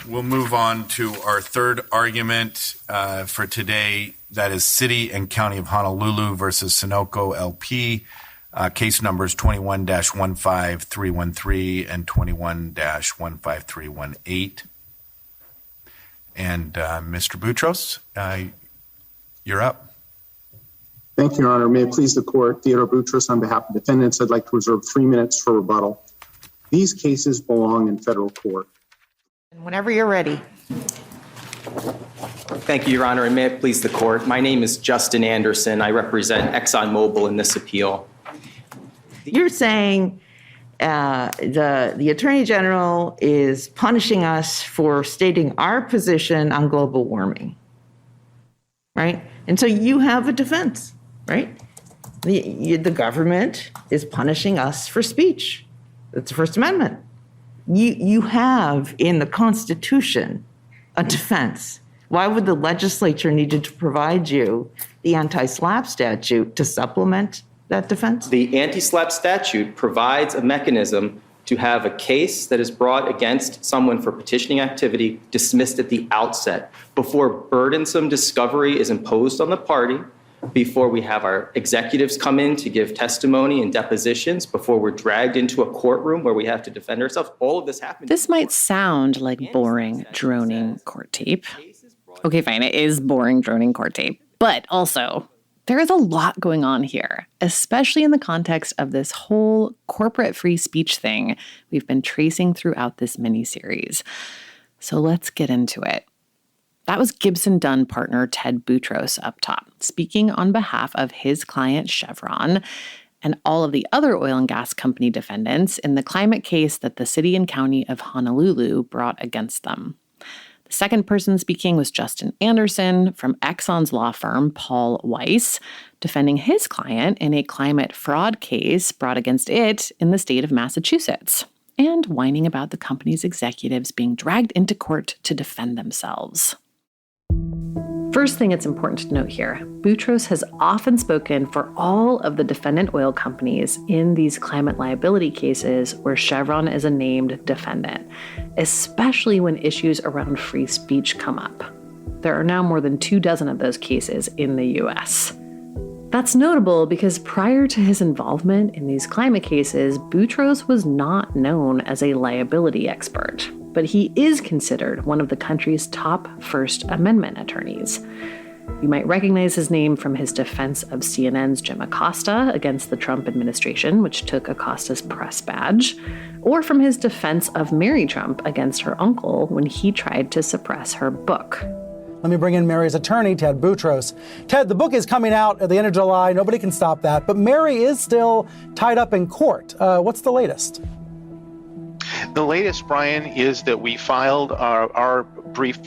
We'll move on to our third argument for today. That is City and County of Honolulu versus Sunoco LP. Case numbers 21-15313 and 21-15318. And Mr. Boutros, you're up. Thank you, Your Honor. May it please the Court, Theodore Boutros on behalf of defendants, I'd like to reserve 3 minutes for rebuttal. These cases belong in federal court. Whenever you're ready. Thank you, Your Honor, and may it please the Court. My name is Justin Anderson. I represent ExxonMobil in this appeal. You're saying the Attorney General is punishing us for stating our position on global warming, right? And so you have a defense, right? The government is punishing us for speech. That's the First Amendment. You have in the Constitution a defense. Why would the legislature need to provide you the anti-SLAPP statute to supplement that defense? The anti-SLAPP statute provides a mechanism to have a case that is brought against someone for petitioning activity dismissed at the outset, before burdensome discovery is imposed on the party, before we have our executives come in to give testimony and depositions, before we're dragged into a courtroom where we have to defend ourselves. All of this happens. This might sound like boring, droning court tape. Okay, fine, it is boring, droning court tape. But also, there is a lot going on here, especially in the context of this whole corporate free speech thing we've been tracing throughout this miniseries. So let's get into it. That was Gibson Dunn partner Ted Boutros up top, speaking on behalf of his client Chevron and all of the other oil and gas company defendants in the climate case that the city and county of Honolulu brought against them. The second person speaking was Justin Anderson from Exxon's law firm Paul Weiss, defending his client in a climate fraud case brought against it in the state of Massachusetts, and whining about the company's executives being dragged into court to defend themselves. First thing it's important to note here, Boutros has often spoken for all of the defendant oil companies in these climate liability cases where Chevron is a named defendant, especially when issues around free speech come up. There are now more than 24 of those cases in the U.S. That's notable because prior to his involvement in these climate cases, Boutros was not known as a liability expert, but he is considered one of the country's top First Amendment attorneys. You might recognize his name from his defense of CNN's Jim Acosta against the Trump administration, which took Acosta's press badge, or from his defense of Mary Trump against her uncle when he tried to suppress her book. Let me bring in Mary's attorney, Ted Boutros. Ted, the book is coming out at the end of July. Nobody can stop that. But Mary is still tied up in court. What's the latest? The latest, Brian, is that we filed our brief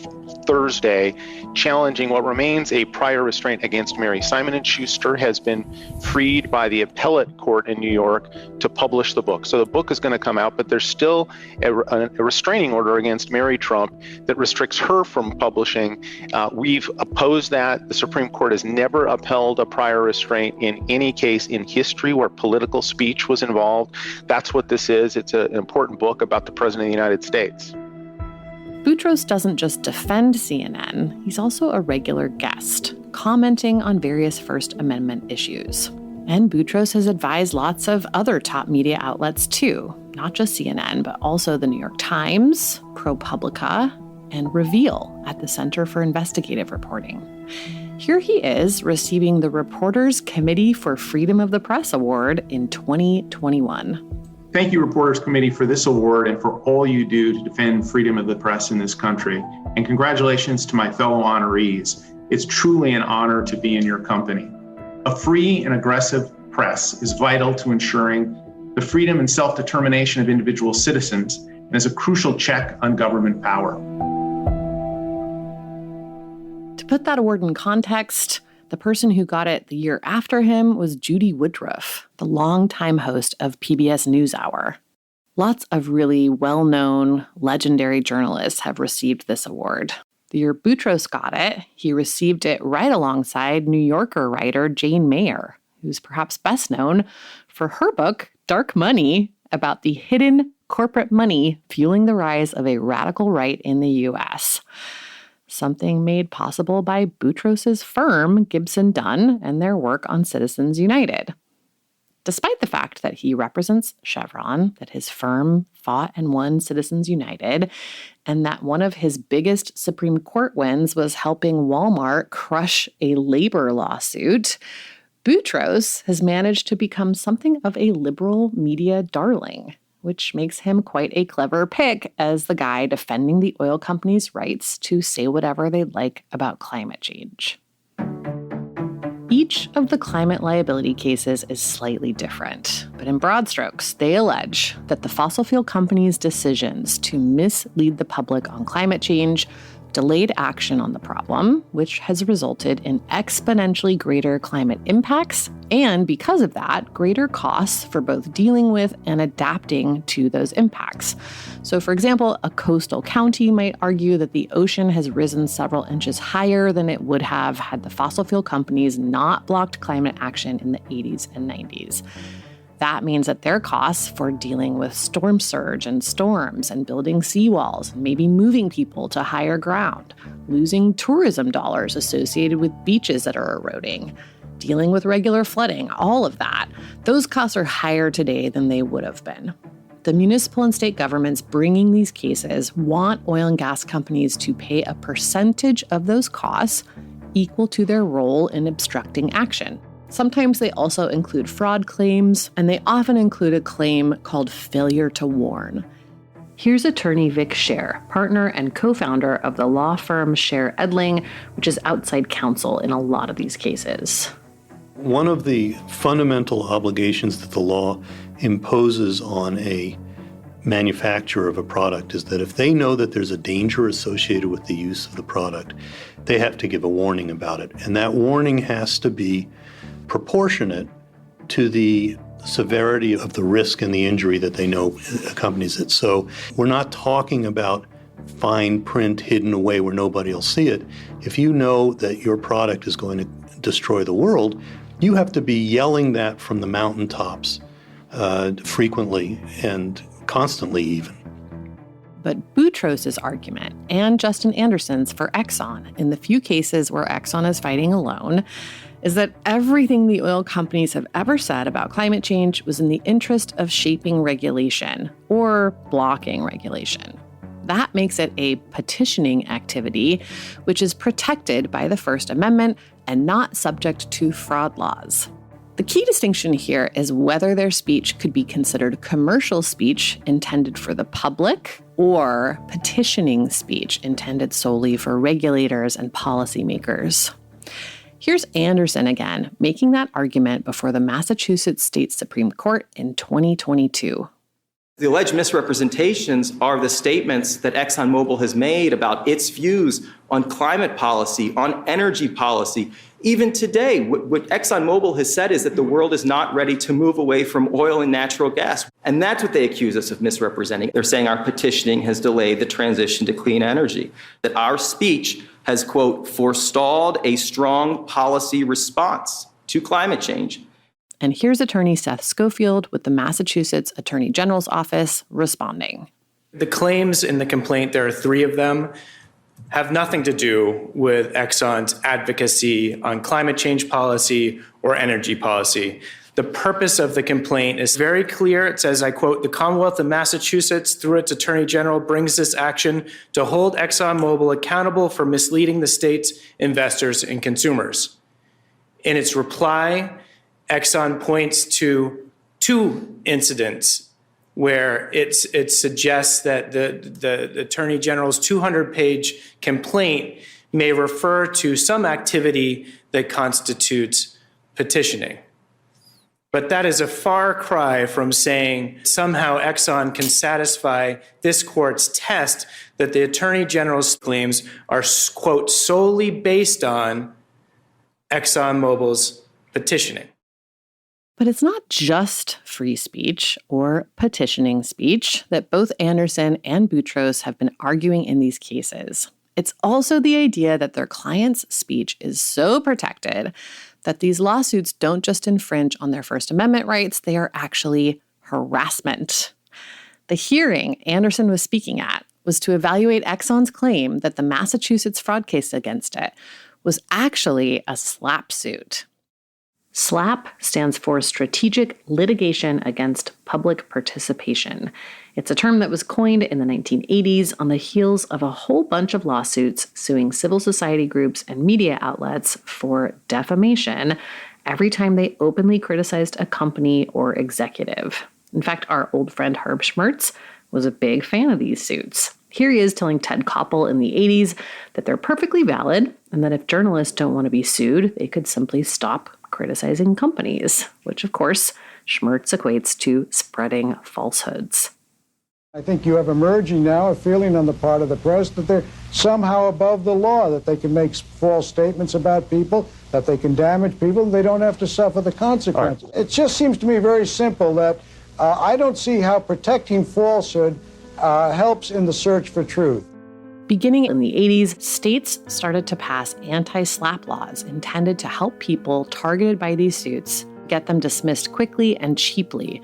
Thursday challenging what remains a prior restraint against Mary. Simon & Schuster has been freed by the appellate court in New York to publish the book. So the book is going to come out, but there's still a restraining order against Mary Trump that restricts her from publishing. We've opposed that. The Supreme Court has never upheld a prior restraint in any case in history where political speech was involved. That's what this is. It's an important book about the President of the United States. Boutros doesn't just defend CNN, he's also a regular guest, commenting on various First Amendment issues. And Boutros has advised lots of other top media outlets too, not just CNN, but also the New York Times, ProPublica, and Reveal at the Center for Investigative Reporting. Here he is receiving the Reporters Committee for Freedom of the Press Award in 2021. Thank you, Reporters Committee, for this award and for all you do to defend freedom of the press in this country. And congratulations to my fellow honorees. It's truly an honor to be in your company. A free and aggressive press is vital to ensuring the freedom and self-determination of individual citizens and is a crucial check on government power. To put that award in context, the person who got it the year after him was Judy Woodruff, the longtime host of PBS NewsHour. Lots of really well-known, legendary journalists have received this award. The year Boutros got it, he received it right alongside New Yorker writer Jane Mayer, who's perhaps best known for her book, Dark Money, about the hidden corporate money fueling the rise of a radical right in the U.S., something made possible by Boutros' firm, Gibson Dunn, and their work on Citizens United. Despite the fact that he represents Chevron, that his firm fought and won Citizens United, and that one of his biggest Supreme Court wins was helping Walmart crush a labor lawsuit, Boutros has managed to become something of a liberal media darling, which makes him quite a clever pick as the guy defending the oil companies' rights to say whatever they like about climate change. Each of the climate liability cases is slightly different, but in broad strokes, they allege that the fossil fuel companies' decisions to mislead the public on climate change delayed action on the problem, which has resulted in exponentially greater climate impacts and, because of that, greater costs for both dealing with and adapting to those impacts. So, for example, a coastal county might argue that the ocean has risen several inches higher than it would have had the fossil fuel companies not blocked climate action in the 80s and 90s. That means that their costs for dealing with storm surge and storms and building seawalls, maybe moving people to higher ground, losing tourism dollars associated with beaches that are eroding, dealing with regular flooding, all of that, those costs are higher today than they would have been. The municipal and state governments bringing these cases want oil and gas companies to pay a percentage of those costs equal to their role in obstructing action. Sometimes they also include fraud claims, and they often include a claim called failure to warn. Here's attorney Vic Scher, partner and co-founder of the law firm Scher Edling, which is outside counsel in a lot of these cases. One of the fundamental obligations that the law imposes on a manufacturer of a product is that if they know that there's a danger associated with the use of the product, they have to give a warning about it. And that warning has to be proportionate to the severity of the risk and the injury that they know accompanies it. So we're not talking about fine print hidden away where nobody will see it. If you know that your product is going to destroy the world, you have to be yelling that from the mountaintops frequently and constantly even. But Boutros' argument, and Justin Anderson's for Exxon, in the few cases where Exxon is fighting alone, is that everything the oil companies have ever said about climate change was in the interest of shaping regulation or blocking regulation. That makes it a petitioning activity, which is protected by the First Amendment and not subject to fraud laws. The key distinction here is whether their speech could be considered commercial speech intended for the public or petitioning speech intended solely for regulators and policymakers. Here's Anderson again, making that argument before the Massachusetts State Supreme Court in 2022. The alleged misrepresentations are the statements that ExxonMobil has made about its views on climate policy, on energy policy. Even today, what ExxonMobil has said is that the world is not ready to move away from oil and natural gas. And that's what they accuse us of misrepresenting. They're saying our petitioning has delayed the transition to clean energy, that our speech has, quote, forestalled a strong policy response to climate change. And here's attorney Seth Schofield with the Massachusetts Attorney General's Office responding. The claims in the complaint, there are 3 of them, have nothing to do with Exxon's advocacy on climate change policy or energy policy. The purpose of the complaint is very clear. It says, I quote, "The Commonwealth of Massachusetts, through its Attorney General, brings this action to hold ExxonMobil accountable for misleading the state's investors and consumers." In its reply, Exxon points to 2 incidents where it suggests that the Attorney General's 200-page complaint may refer to some activity that constitutes petitioning. But that is a far cry from saying somehow Exxon can satisfy this court's test that the Attorney General's claims are, quote, solely based on ExxonMobil's petitioning. But it's not just free speech or petitioning speech that both Anderson and Boutros have been arguing in these cases. It's also the idea that their client's speech is so protected that these lawsuits don't just infringe on their First Amendment rights, they are actually harassment. The hearing Anderson was speaking at was to evaluate Exxon's claim that the Massachusetts fraud case against it was actually a SLAPP suit. SLAPP stands for Strategic Litigation Against Public Participation. It's a term that was coined in the 1980s on the heels of a whole bunch of lawsuits suing civil society groups and media outlets for defamation every time they openly criticized a company or executive. In fact, our old friend Herb Schmertz was a big fan of these suits. Here he is telling Ted Koppel in the 80s that they're perfectly valid and that if journalists don't want to be sued, they could simply stop criticizing companies, which of course Schmertz equates to spreading falsehoods. I think you have emerging now a feeling on the part of the press that they're somehow above the law, that they can make false statements about people, that they can damage people, and they don't have to suffer the consequences. Right. It just seems to me very simple that I don't see how protecting falsehood helps in the search for truth. Beginning in the 80s, states started to pass anti-SLAPP laws intended to help people targeted by these suits get them dismissed quickly and cheaply,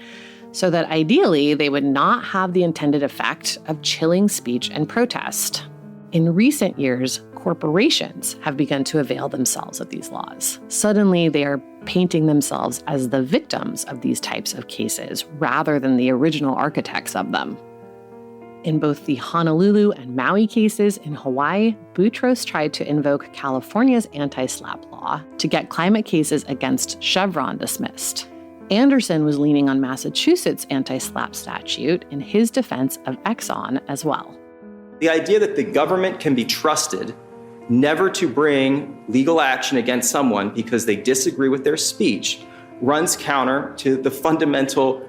so that ideally they would not have the intended effect of chilling speech and protest. In recent years, corporations have begun to avail themselves of these laws. Suddenly, they are painting themselves as the victims of these types of cases rather than the original architects of them. In both the Honolulu and Maui cases in Hawaii, Boutros tried to invoke California's anti-SLAPP law to get climate cases against Chevron dismissed. Anderson was leaning on Massachusetts' anti-SLAPP statute in his defense of Exxon as well. The idea that the government can be trusted never to bring legal action against someone because they disagree with their speech runs counter to the fundamental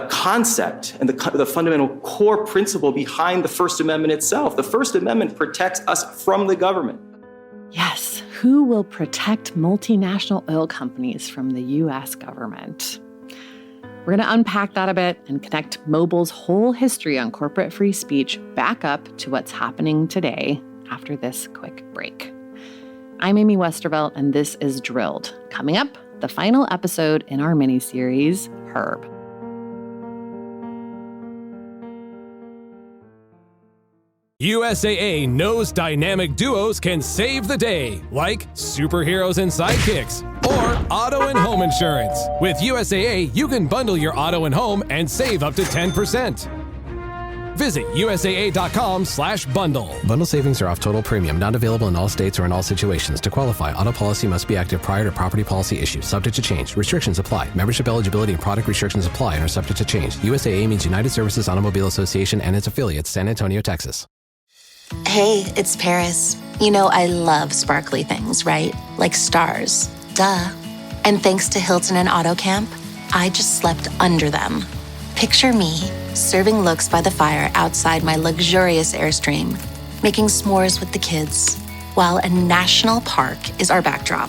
concept and the fundamental core principle behind the First Amendment itself. The First Amendment protects us from the government. Yes, who will protect multinational oil companies from the U.S. government? We're going to unpack that a bit and connect Mobil's whole history on corporate free speech back up to what's happening today after this quick break. I'm Amy Westervelt, and this is Drilled. Coming up, the final episode in our mini-series, Herb. USAA knows dynamic duos can save the day, like superheroes and sidekicks, or auto and home insurance. With USAA, you can bundle your auto and home and save up to 10%. Visit USAA.com/bundle. Bundle savings are off total premium, not available in all states or in all situations. To qualify, auto policy must be active prior to property policy issue, subject to change. Restrictions apply. Membership eligibility and product restrictions apply and are subject to change. USAA means United Services Automobile Association and its affiliates, San Antonio, Texas. Hey, it's Paris. You know I love sparkly things, right? Like stars. Duh. And thanks to Hilton and AutoCamp, I just slept under them. Picture me, serving looks by the fire outside my luxurious Airstream, making s'mores with the kids, while a national park is our backdrop.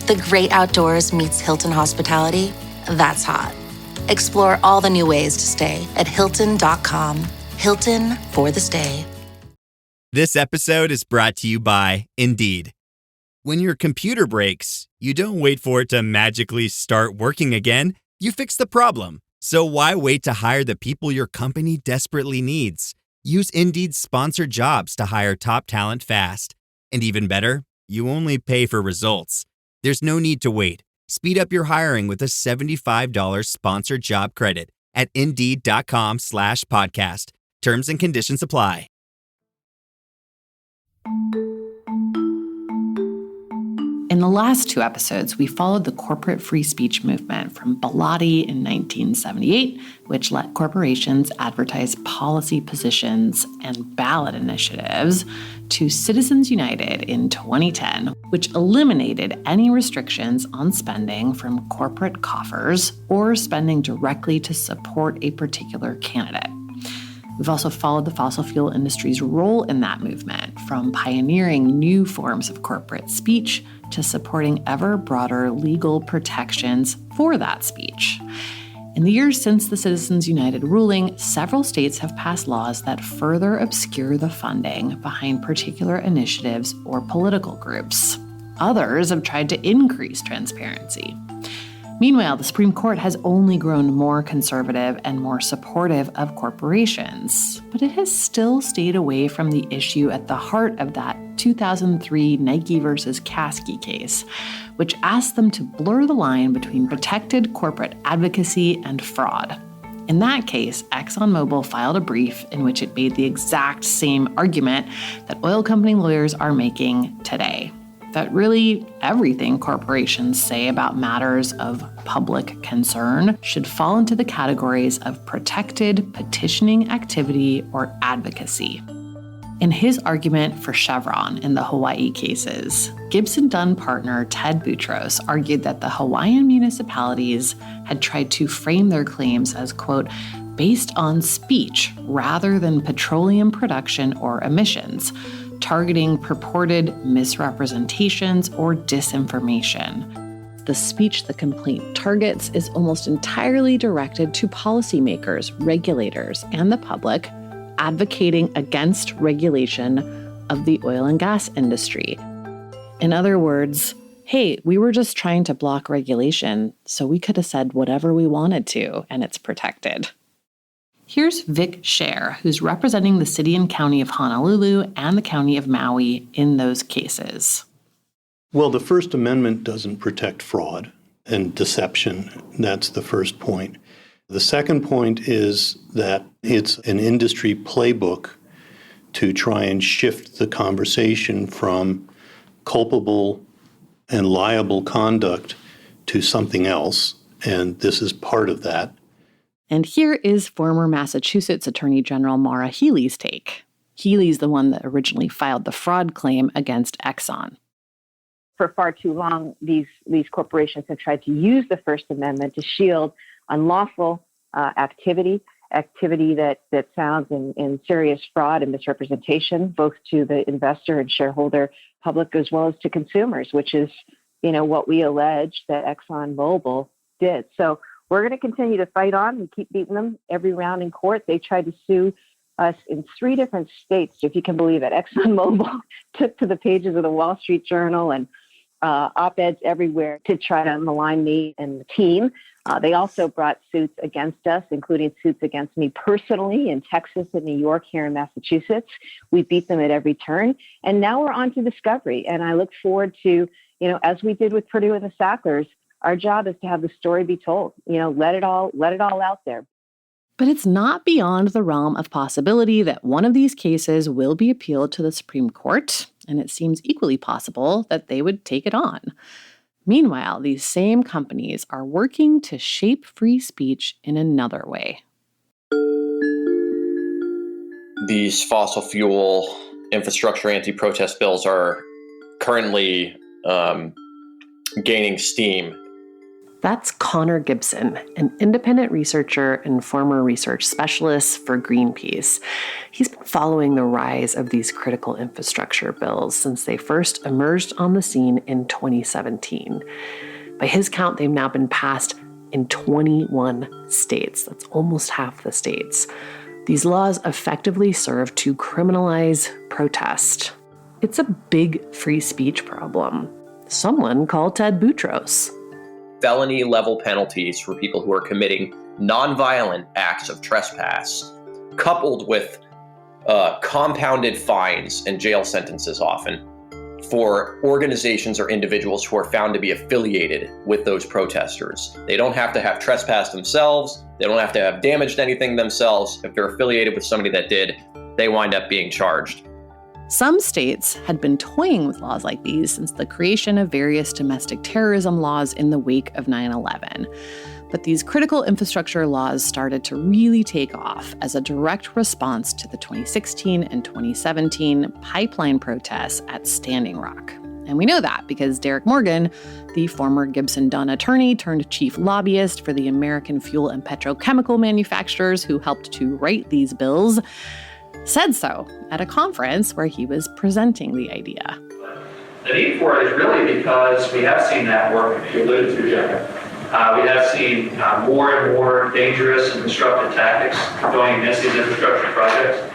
The great outdoors meets Hilton hospitality. That's hot. Explore all the new ways to stay at Hilton.com. Hilton for the stay. This episode is brought to you by Indeed. When your computer breaks, you don't wait for it to magically start working again. You fix the problem. So why wait to hire the people your company desperately needs? Use Indeed's sponsored jobs to hire top talent fast. And even better, you only pay for results. There's no need to wait. Speed up your hiring with a $75 sponsored job credit at Indeed.com/podcast. Terms and conditions apply. In the last two episodes, we followed the corporate free speech movement from Bilotti in 1978, which let corporations advertise policy positions and ballot initiatives, to Citizens United in 2010, which eliminated any restrictions on spending from corporate coffers or spending directly to support a particular candidate. We've also followed the fossil fuel industry's role in that movement, from pioneering new forms of corporate speech to supporting ever broader legal protections for that speech. In the years since the Citizens United ruling, several states have passed laws that further obscure the funding behind particular initiatives or political groups. Others have tried to increase transparency. Meanwhile, the Supreme Court has only grown more conservative and more supportive of corporations, but it has still stayed away from the issue at the heart of that 2003 Nike versus Kasky case, which asked them to blur the line between protected corporate advocacy and fraud. In that case, ExxonMobil filed a brief in which it made the exact same argument that oil company lawyers are making today. That really everything corporations say about matters of public concern should fall into the categories of protected petitioning activity or advocacy. In his argument for Chevron in the Hawaii cases, Gibson Dunn partner Ted Boutros argued that the Hawaiian municipalities had tried to frame their claims as, quote, based on speech rather than petroleum production or emissions, targeting purported misrepresentations or disinformation. The speech the complaint targets is almost entirely directed to policymakers, regulators, and the public, advocating against regulation of the oil and gas industry. In other words, hey, we were just trying to block regulation, so we could have said whatever we wanted to, and it's protected. Here's Vic Scher, who's representing the city and county of Honolulu and the county of Maui in those cases. Well, the First Amendment doesn't protect fraud and deception. That's the first point. The second point is that it's an industry playbook to try and shift the conversation from culpable and liable conduct to something else, and this is part of that. And here is former Massachusetts Attorney General Maura Healey's take. Healey's the one that originally filed the fraud claim against Exxon. For far too long, these corporations have tried to use the First Amendment to shield unlawful activity that sounds in serious fraud and misrepresentation, both to the investor and shareholder public as well as to consumers, which is, what we allege that ExxonMobil did. So we're going to continue to fight on and keep beating them every round in court. They tried to sue us in 3 different states, if you can believe it. ExxonMobil took to the pages of the Wall Street Journal and op-eds everywhere to try to malign me and the team. They also brought suits against us, including suits against me personally in Texas and New York, here in Massachusetts. We beat them at every turn. And now we're on to discovery. And I look forward to, as we did with Purdue and the Sacklers, our job is to have the story be told, let it all out there. But it's not beyond the realm of possibility that one of these cases will be appealed to the Supreme Court, and it seems equally possible that they would take it on. Meanwhile, these same companies are working to shape free speech in another way. These fossil fuel infrastructure anti-protest bills are currently gaining steam. That's Connor Gibson, an independent researcher and former research specialist for Greenpeace. He's been following the rise of these critical infrastructure bills since they first emerged on the scene in 2017. By his count, they've now been passed in 21 states. That's almost half the states. These laws effectively serve to criminalize protest. It's a big free speech problem. Someone called Ted Boutros. Felony level penalties for people who are committing nonviolent acts of trespass, coupled with compounded fines and jail sentences often for organizations or individuals who are found to be affiliated with those protesters. They don't have to have trespassed themselves. They don't have to have damaged anything themselves. If they're affiliated with somebody that did, they wind up being charged. Some states had been toying with laws like these since the creation of various domestic terrorism laws in the wake of 9/11. But these critical infrastructure laws started to really take off as a direct response to the 2016 and 2017 pipeline protests at Standing Rock. And we know that because Derek Morgan, the former Gibson Dunn attorney turned chief lobbyist for the American fuel and petrochemical manufacturers who helped to write these bills, said so at a conference where he was presenting the idea. The need for it is really because we have seen that work, you alluded to, Jeff. We have seen more and more dangerous and disruptive tactics going against these infrastructure projects,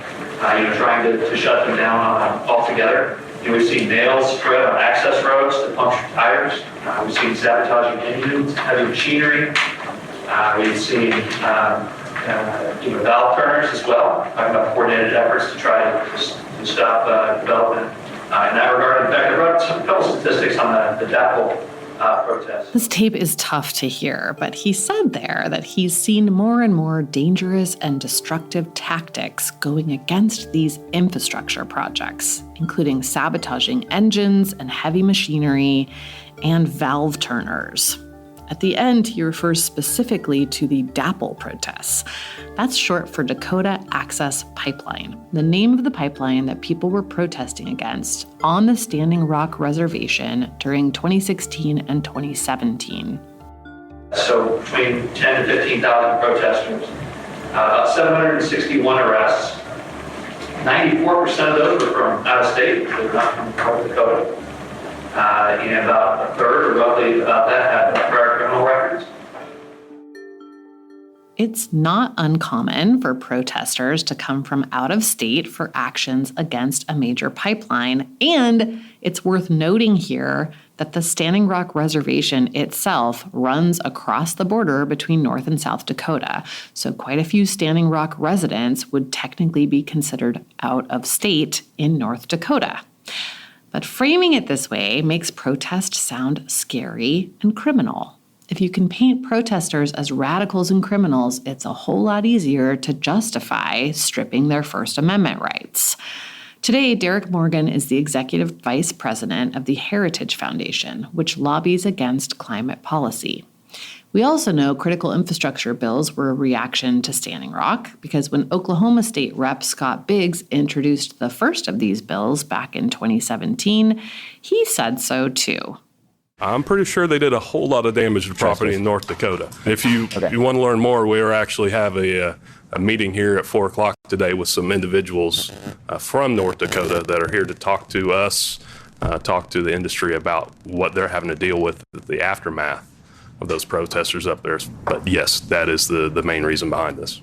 trying to shut them down altogether. We've seen nails spread on access roads to puncture tires. We've seen sabotaging engines, heavy machinery. We've seen valve turners as well. Talking about coordinated efforts to try to stop development in that regard. In fact, I brought a couple statistics on the DAPL protest. This tape is tough to hear, but he said there that he's seen more and more dangerous and destructive tactics going against these infrastructure projects, including sabotaging engines and heavy machinery and valve turners. At the end, he refers specifically to the DAPL protests. That's short for Dakota Access Pipeline, the name of the pipeline that people were protesting against on the Standing Rock Reservation during 2016 and 2017. So between 10 to 15,000 protesters, about 761 arrests. 94% of those were from out of state, they were not from North Dakota. And about a third, or roughly about that, had prior criminal records. It's not uncommon for protesters to come from out of state for actions against a major pipeline, and it's worth noting here that the Standing Rock Reservation itself runs across the border between North and South Dakota, so quite a few Standing Rock residents would technically be considered out of state in North Dakota. But framing it this way makes protest sound scary and criminal. If you can paint protesters as radicals and criminals, it's a whole lot easier to justify stripping their First Amendment rights. Today, Derek Morgan is the executive vice president of the Heritage Foundation, which lobbies against climate policy. We also know critical infrastructure bills were a reaction to Standing Rock, because when Oklahoma State Rep Scott Biggs introduced the first of these bills back in 2017, he said so too. I'm pretty sure they did a whole lot of damage to property in North Dakota. If you want to learn more, we actually have a meeting here at 4 o'clock today with some individuals from North Dakota that are here to talk to us, talk to the industry about what they're having to deal with, the aftermath of those protesters up there. But yes, that is the main reason behind this.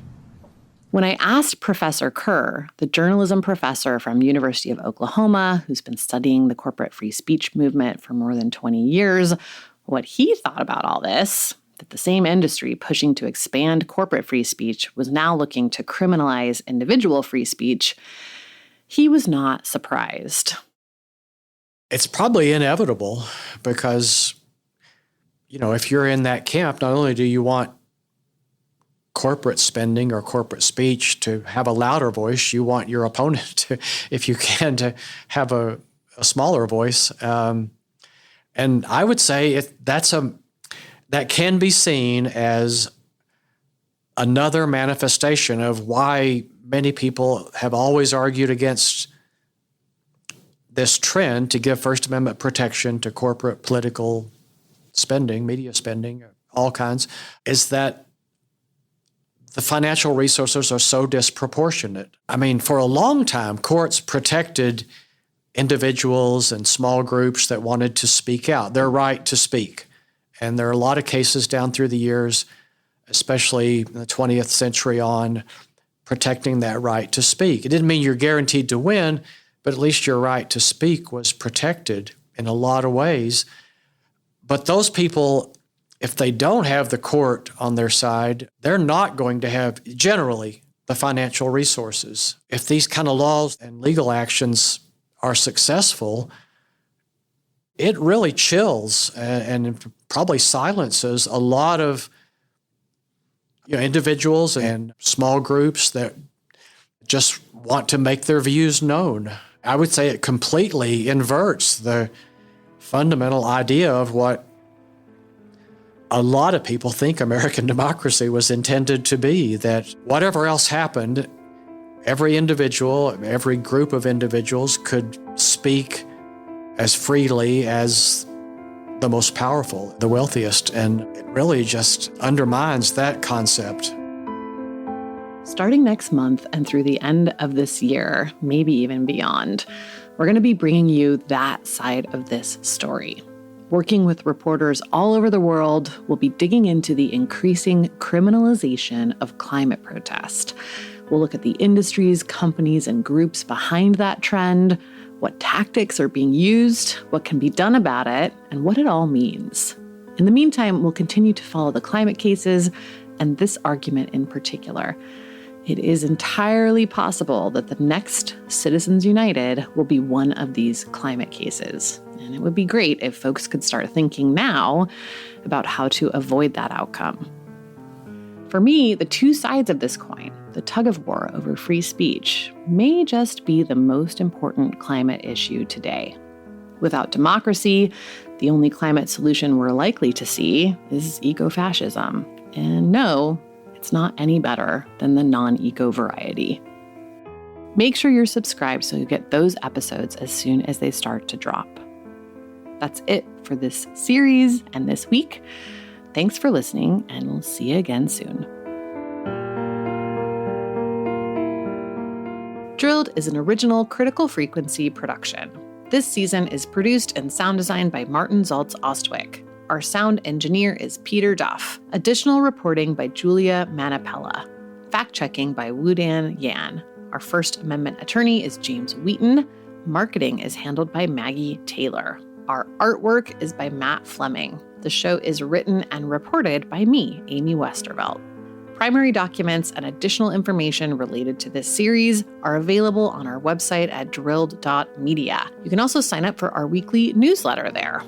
When I asked Professor Kerr, the journalism professor from University of Oklahoma, who's been studying the corporate free speech movement for more than 20 years, what he thought about all this, that the same industry pushing to expand corporate free speech was now looking to criminalize individual free speech, he was not surprised. It's probably inevitable because, if you're in that camp, not only do you want corporate spending or corporate speech to have a louder voice, you want your opponent to, if you can, to have a smaller voice. And I would say that can be seen as another manifestation of why many people have always argued against this trend to give First Amendment protection to corporate political spending, media spending, all kinds, is that the financial resources are so disproportionate. I mean, for a long time, courts protected individuals and small groups that wanted to speak out, their right to speak. And there are a lot of cases down through the years, especially in the 20th century on, protecting that right to speak. It didn't mean you're guaranteed to win, but at least your right to speak was protected in a lot of ways. But those people, if they don't have the court on their side, they're not going to have, generally, the financial resources. If these kind of laws and legal actions are successful, it really chills and probably silences a lot of individuals and small groups that just want to make their views known. I would say it completely inverts the fundamental idea of what a lot of people think American democracy was intended to be, that whatever else happened, every individual, every group of individuals could speak as freely as the most powerful, the wealthiest, and it really just undermines that concept. Starting next month and through the end of this year, maybe even beyond, we're going to be bringing you that side of this story. Working with reporters all over the world, we'll be digging into the increasing criminalization of climate protest. We'll look at the industries, companies, and groups behind that trend. what tactics are being used, what can be done about it, and what it all means. In the meantime, we'll continue to follow the climate cases and this argument in particular. It is entirely possible that the next Citizens United will be one of these climate cases. And it would be great if folks could start thinking now about how to avoid that outcome. For me, the two sides of this coin, the tug of war over free speech, may just be the most important climate issue today. Without democracy, the only climate solution we're likely to see is ecofascism. And no, it's not any better than the non-eco variety. Make sure you're subscribed so you get those episodes as soon as they start to drop. That's it for this series and this week. Thanks for listening, and we'll see you again soon. Drilled is an original Critical Frequency production. This season is produced and sound designed by Martin Zaltz Ostwick. Our sound engineer is Peter Duff. Additional reporting by Julia Manapella. Fact-checking by Wudan Yan. Our First Amendment attorney is James Wheaton. Marketing is handled by Maggie Taylor. Our artwork is by Matt Fleming. The show is written and reported by me, Amy Westervelt. Primary documents and additional information related to this series are available on our website at drilled.media. You can also sign up for our weekly newsletter there.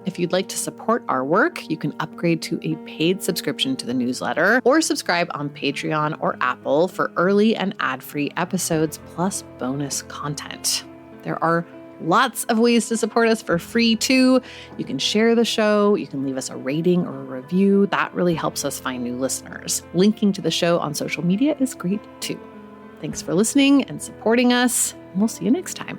If you'd like to support our work, you can upgrade to a paid subscription to the newsletter or subscribe on Patreon or Apple for early and ad-free episodes plus bonus content. There are lots of ways to support us for free, too. You can share the show, you can leave us a rating or a review. That really helps us find new listeners. Linking to the show on social media is great, too. Thanks for listening and supporting us, and we'll see you next time.